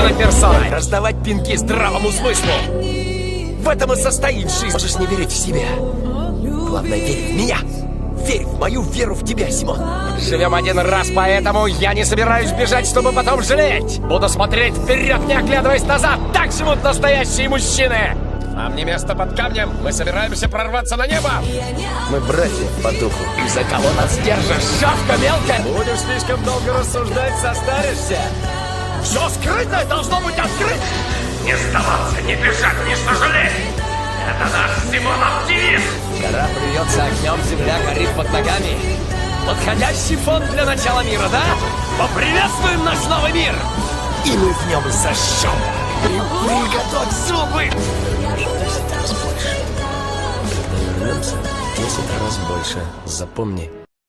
собственной персоной. Раздавать пинки здравому смыслу. В этом и состоит жизнь. Можешь не верить в себя. Главное, верь в меня. Верь в мою веру в тебя, Симон. Живем один раз, поэтому я не собираюсь бежать, чтобы потом жалеть. Буду смотреть вперед, не оглядываясь назад. Так живут настоящие мужчины. Нам не место под камнем. Мы собираемся прорваться на небо. Мы братья по духу. И за кого нас держишь, шавка мелкая? Будешь слишком долго рассуждать, состаришься. Все скрытое должно быть открыто. Не сдаваться, не бежать, не сожалеть. Это наш Симон-оптимист. Гора плюется огнем, земля горит под ногами. Подходящий фон для начала мира, да? Поприветствуем наш новый мир! И мы в нем зажжем. Приготовь зубы! 10 раз больше. Когда вернемся, 10 раз больше. Запомни.